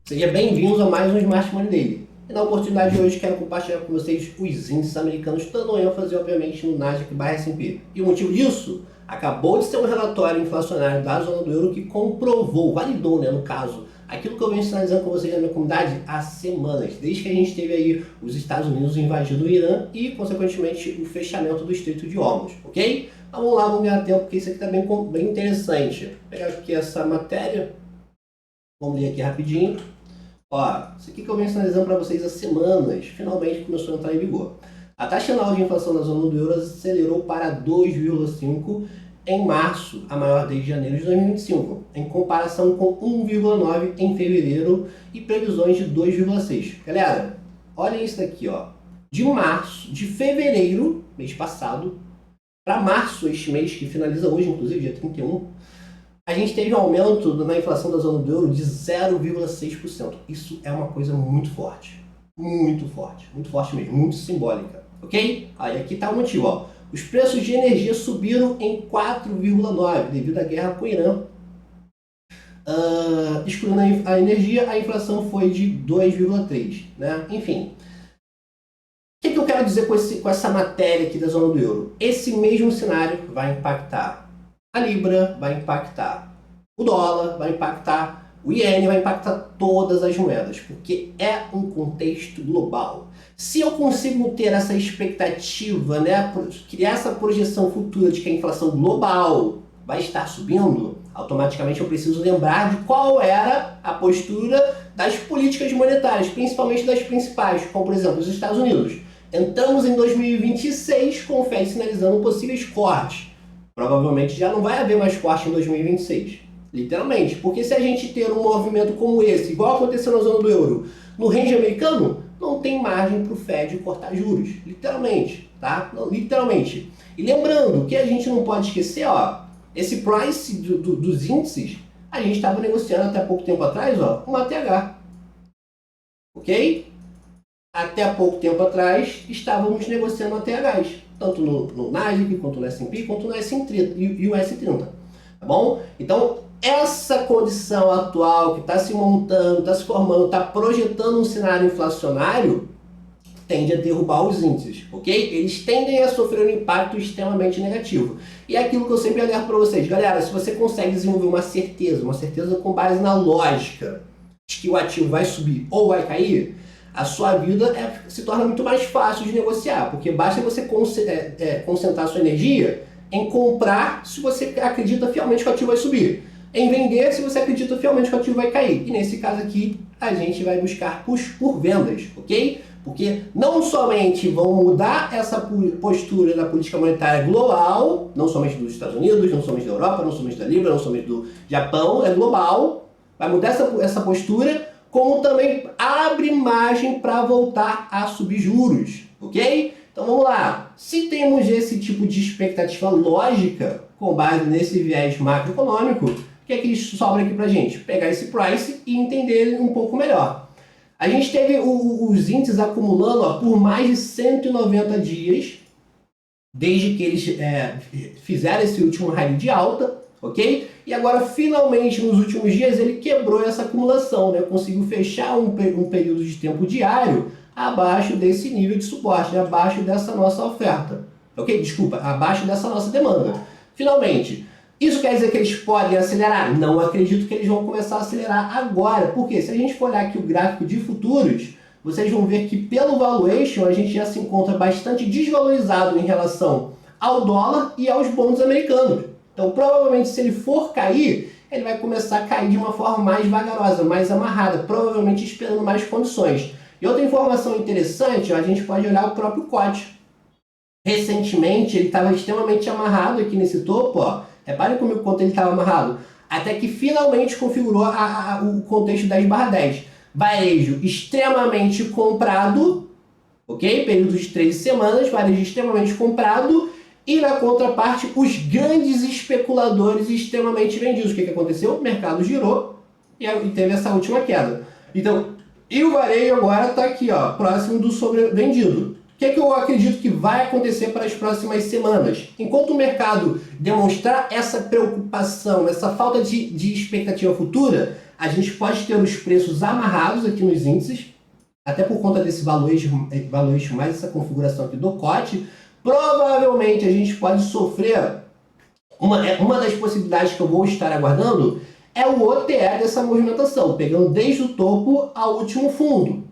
Seja bem-vindos a mais um Smart Money Daily. E na oportunidade de hoje quero compartilhar com vocês os índices americanos, dando ênfase obviamente no Nasdaq/S&P. E o motivo disso? Acabou de ser um relatório inflacionário da zona do euro que comprovou, validou, no caso, aquilo que eu venho sinalizando com vocês na minha comunidade há semanas, desde que a gente teve aí os Estados Unidos invadindo o Irã e, consequentemente, o fechamento do Estreito de Hormuz, ok? Então vamos lá, vamos ganhar tempo, porque isso aqui está bem interessante. Vou pegar aqui essa matéria, vamos ler aqui rapidinho. Ó, isso aqui que eu venho sinalizando para vocês há semanas, finalmente começou a entrar em vigor. A taxa anual de inflação da zona do euro acelerou para 2,5% em março, a maior desde janeiro de 2025, em comparação com 1,9% em fevereiro e previsões de 2,6%. Galera, olhem isso daqui, ó. De fevereiro, mês passado, para março, este mês, que finaliza hoje, inclusive, dia 31, a gente teve um aumento na inflação da zona do euro de 0,6%. Isso é uma coisa muito forte. Muito forte mesmo, muito simbólica. Ok? Aí aqui está o motivo. Ó. Os preços de energia subiram em 4,9% devido à guerra com o Irã. Excluindo a energia, a inflação foi de 2,3%. Né? Enfim. O que eu quero dizer com essa matéria aqui da zona do euro? Esse mesmo cenário vai impactar a Libra, vai impactar o dólar, vai impactar o iene, vai impactar todas as moedas, porque é um contexto global. Se eu consigo ter essa expectativa, criar essa projeção futura de que a inflação global vai estar subindo, automaticamente eu preciso lembrar de qual era a postura das políticas monetárias, principalmente das principais, como por exemplo os Estados Unidos. Entramos em 2026 com o Fed sinalizando possíveis cortes. Provavelmente já não vai haver mais corte em 2026. Literalmente. Porque se a gente ter um movimento como esse, igual aconteceu na zona do euro, no range americano, não tem margem para o Fed cortar juros. Literalmente. Tá? Não, literalmente. E lembrando que a gente não pode esquecer, ó, esse price dos índices, a gente estava negociando até pouco tempo atrás, ó, uma ATH. Ok? Até há pouco tempo atrás, estávamos negociando ATHs, tanto no Nasdaq, quanto no S&P, quanto no S30 e o S30, tá bom? Então, essa condição atual que está se montando, está se formando, está projetando um cenário inflacionário, tende a derrubar os índices, ok? Eles tendem a sofrer um impacto extremamente negativo. E é aquilo que eu sempre alerto para vocês. Galera, se você consegue desenvolver uma certeza com base na lógica de que o ativo vai subir ou vai cair, a sua vida se torna muito mais fácil de negociar, porque basta você concentrar sua energia em comprar se você acredita fielmente que o ativo vai subir, em vender se você acredita fielmente que o ativo vai cair. E nesse caso aqui, a gente vai buscar por vendas, ok? Porque não somente vão mudar essa postura da política monetária global, não somente dos Estados Unidos, não somente da Europa, não somente da Libra, não somente do Japão, é global, vai mudar essa postura, como também abre margem para voltar a subir juros, ok? Então vamos lá, se temos esse tipo de expectativa lógica, com base nesse viés macroeconômico, o que é que sobra aqui para a gente? Pegar esse price e entender ele um pouco melhor. A gente teve os índices acumulando por mais de 190 dias, desde que eles fizeram esse último rally de alta, ok? E agora, finalmente, nos últimos dias, ele quebrou essa acumulação, conseguiu fechar um período de tempo diário abaixo desse nível de suporte, abaixo dessa nossa oferta, ok? Desculpa, abaixo dessa nossa demanda. Finalmente, isso quer dizer que eles podem acelerar? Não acredito que eles vão começar a acelerar agora, porque se a gente for olhar aqui o gráfico de futuros, vocês vão ver que pelo valuation a gente já se encontra bastante desvalorizado em relação ao dólar e aos bonds americanos. Então, provavelmente, se ele for cair, ele vai começar a cair de uma forma mais vagarosa, mais amarrada, provavelmente esperando mais condições. E outra informação interessante, a gente pode olhar o próprio COT. Recentemente, ele estava extremamente amarrado aqui nesse topo, ó. Reparem comigo quanto ele estava amarrado. Até que finalmente configurou o contexto 10/10. Varejo extremamente comprado, ok? Período de 13 semanas, varejo extremamente comprado. E na contraparte, os grandes especuladores extremamente vendidos. O que aconteceu? O mercado girou e teve essa última queda. Então, e o varejo agora está aqui, ó, próximo do sobrevendido. O que eu acredito que vai acontecer para as próximas semanas? Enquanto o mercado demonstrar essa preocupação, essa falta de expectativa futura, a gente pode ter os preços amarrados aqui nos índices, até por conta desse valuation mais essa configuração aqui do COT. Provavelmente a gente pode sofrer, uma das possibilidades que eu vou estar aguardando é o OTE dessa movimentação, pegando desde o topo ao último fundo.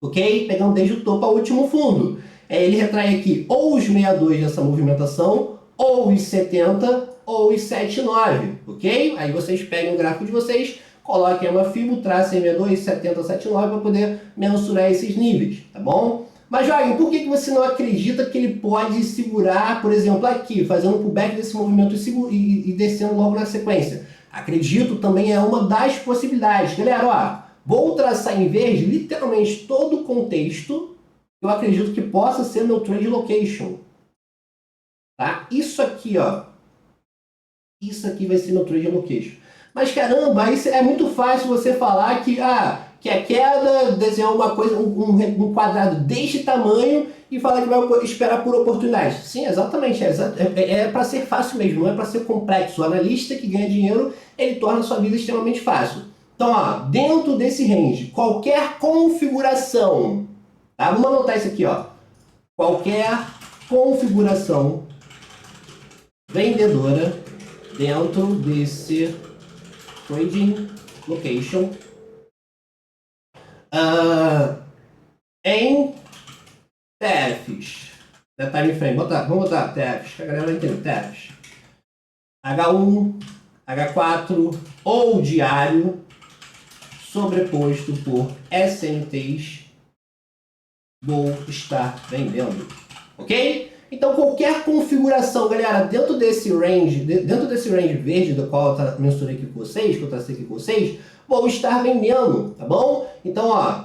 Ok? Pegando desde o topo ao último fundo. Ele retrai aqui ou os 62 dessa movimentação, ou os 70, ou os 79, ok? Aí vocês pegam o gráfico de vocês, coloquem uma fibra, tracem 62, 70, 79 para poder mensurar esses níveis, tá bom? Mas, Wagner, por que você não acredita que ele pode segurar, por exemplo, aqui, fazendo um pullback desse movimento e descendo logo na sequência? Acredito, também é uma das possibilidades. Galera, ó, vou traçar em verde literalmente todo o contexto que eu acredito que possa ser meu trade location. Tá? Isso aqui, ó. Isso aqui vai ser meu trade location. Mas caramba, aí é muito fácil você falar que a queda, desenhar uma coisa, um quadrado deste tamanho e falar que vai esperar por oportunidades. Sim, exatamente. É para ser fácil mesmo, não é para ser complexo. O analista que ganha dinheiro, ele torna a sua vida extremamente fácil. Então, ó, dentro desse range, qualquer configuração, tá? Vamos anotar isso aqui, ó. Qualquer configuração vendedora dentro desse trading location em TFs, time frame, vamos botar TFs, que a galera vai entender, TFs, H1, H4 ou diário sobreposto por SMTs, vou estar vendendo, ok? Então qualquer configuração, galera, dentro desse range verde do qual eu mensurei aqui com vocês, que eu tracei aqui com vocês, vou estar vendendo, tá bom? Então, ó,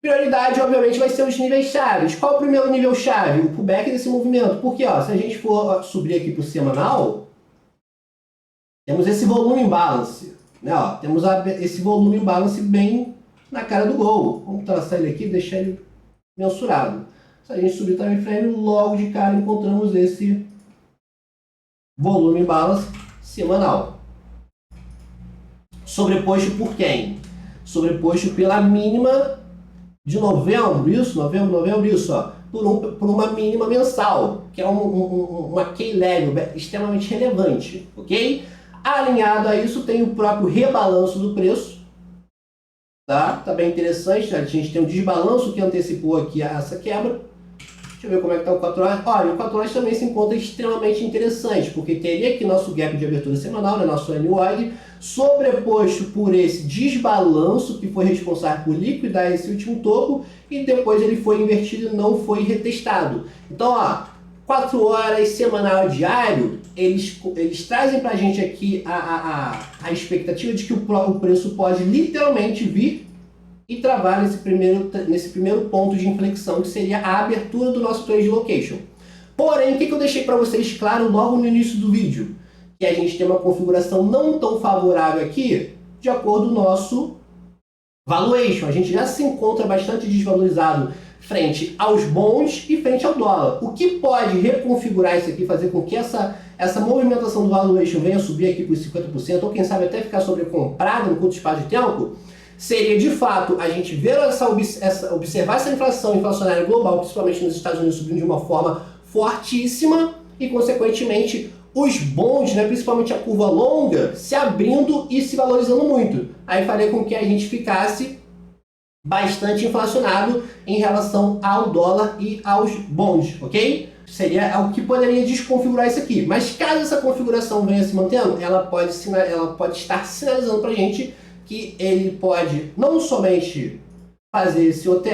prioridade obviamente vai ser os níveis chaves. Qual é o primeiro nível chave? O pullback desse movimento. Porque, ó, se a gente for subir aqui para o semanal, temos esse volume imbalance, né? Ó, temos esse volume imbalance bem na cara do gol. Vamos traçar ele aqui e deixar ele mensurado. Se a gente subir o time frame, logo de cara encontramos esse volume imbalance semanal. Sobreposto por quem? Sobreposto pela mínima de novembro, isso, ó, por uma mínima mensal, que é uma key level extremamente relevante, ok? Alinhado a isso tem o próprio rebalanço do preço, tá? Tá bem interessante, né? A gente tem um desbalanço que antecipou aqui essa quebra. Deixa eu ver como é que está o 4 horas. Olha, o 4 horas também se encontra extremamente interessante, porque teria aqui nosso gap de abertura semanal, né, nosso NWAG, sobreposto por esse desbalanço que foi responsável por liquidar esse último topo e depois ele foi invertido e não foi retestado. Então, ó, 4 horas, semanal, diário, eles trazem para a gente aqui a expectativa de que o preço pode literalmente vir e travar nesse primeiro ponto de inflexão, que seria a abertura do nosso trade location. Porém, o que eu deixei para vocês claro logo no início do vídeo? Que a gente tem uma configuração não tão favorável aqui, de acordo com o nosso valuation. A gente já se encontra bastante desvalorizado frente aos bons e frente ao dólar. O que pode reconfigurar isso aqui, fazer com que essa movimentação do valuation venha subir aqui por 50%, ou quem sabe até ficar sobrecomprado no curto espaço de tempo, seria de fato a gente ver observar essa inflação inflacionária global, principalmente nos Estados Unidos, subindo de uma forma fortíssima e, consequentemente, os bons, né, principalmente a curva longa, se abrindo e se valorizando muito. Aí faria com que a gente ficasse bastante inflacionado em relação ao dólar e aos bons, ok? Seria algo que poderia desconfigurar isso aqui. Mas caso essa configuração venha se mantendo, ela pode estar sinalizando para a gente que ele pode não somente fazer esse OTE,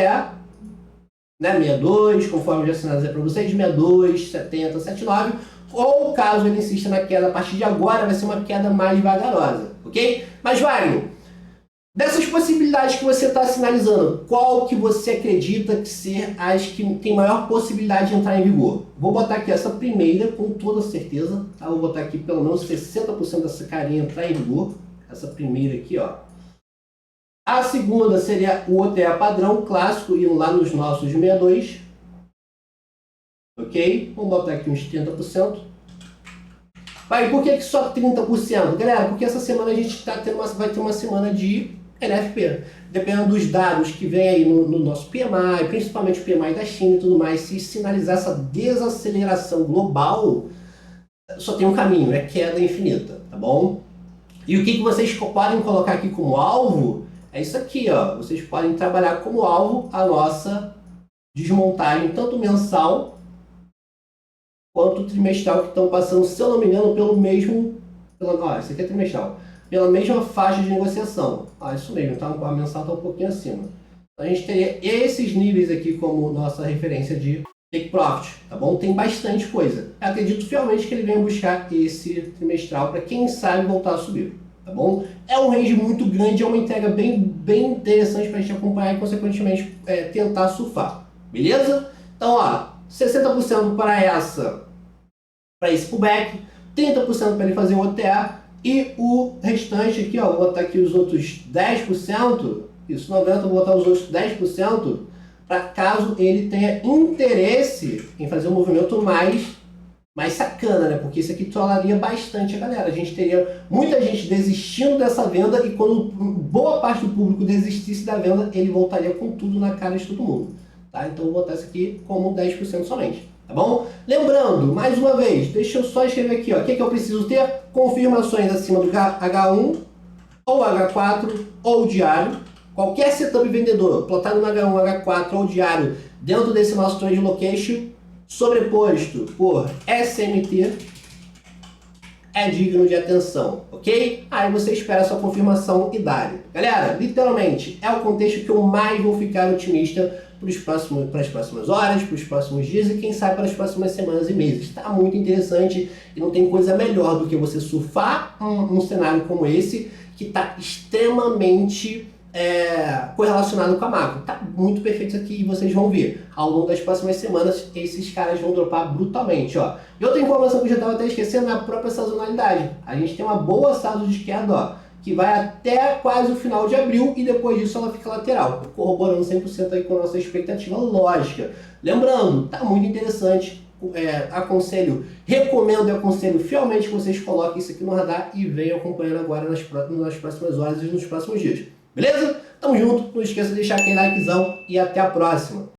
né, 62, conforme eu já sinalizei para vocês, 62, 70, 79, ou caso ele insista na queda a partir de agora, vai ser uma queda mais vagarosa, ok? Mas, Wagner, dessas possibilidades que você está sinalizando, qual que você acredita que ser as que tem maior possibilidade de entrar em vigor? Vou botar aqui essa primeira com toda certeza, tá? Vou botar aqui pelo menos 60% dessa carinha entrar em vigor. Essa primeira aqui, ó. A segunda seria o OTE padrão clássico, indo lá nos nossos 62. Ok? Vamos botar aqui uns 30%. Pai, por que só 30%? Galera, porque essa semana a gente vai ter uma semana de NFP. Dependendo dos dados que vem aí no nosso PMI, principalmente o PMI da China e tudo mais, se sinalizar essa desaceleração global, só tem um caminho, é queda infinita, tá bom? E o que vocês podem colocar aqui como alvo é isso aqui, ó. Vocês podem trabalhar como alvo a nossa desmontagem, tanto mensal quanto trimestral, que estão passando, se eu não me engano, pelo mesmo... esse aqui é trimestral. Pela mesma faixa de negociação. Isso mesmo, tá? A mensal está um pouquinho acima. Então, a gente teria esses níveis aqui como nossa referência de take profit, tá bom? Tem bastante coisa. Eu acredito fielmente que ele venha buscar esse trimestral para quem sabe voltar a subir, tá bom? É um range muito grande, é uma entrega bem interessante para a gente acompanhar e, consequentemente, tentar surfar, beleza? Então, ó, 60% para esse pullback, 30% para ele fazer o OTA e o restante aqui, ó, vou botar aqui os outros 10%, isso 90%, vou botar os outros 10%, para caso ele tenha interesse em fazer um movimento mais sacana, né? Porque isso aqui trollaria bastante a galera. A gente teria muita gente desistindo dessa venda e quando boa parte do público desistisse da venda, ele voltaria com tudo na cara de todo mundo. Tá? Então eu vou botar isso aqui como 10% somente. Tá bom? Lembrando, mais uma vez, deixa eu só escrever aqui, ó, o que eu preciso ter? Confirmações acima do H1 ou H4 ou diário. Qualquer setup vendedor plotado no H1, H4 ou diário dentro desse nosso trade location, sobreposto por SMT, é digno de atenção, ok? Aí você espera a sua confirmação e dá-lhe. Galera, literalmente, é o contexto que eu mais vou ficar otimista para as próximas horas, para os próximos dias e quem sabe para as próximas semanas e meses. Está muito interessante e não tem coisa melhor do que você surfar um cenário como esse que está extremamente correlacionado com a macro. Tá muito perfeito aqui e vocês vão ver. Ao longo das próximas semanas, esses caras vão dropar brutalmente, ó. E outra informação que eu já estava até esquecendo é a própria sazonalidade. A gente tem uma boa saldo de queda, ó, que vai até quase o final de abril e depois disso ela fica lateral, corroborando 100% aí com a nossa expectativa lógica. Lembrando, tá muito interessante. Recomendo e aconselho fielmente que vocês coloquem isso aqui no radar e venham acompanhando agora nas próximas horas e nos próximos dias. Beleza? Tamo junto, não esqueça de deixar aquele likezão e até a próxima.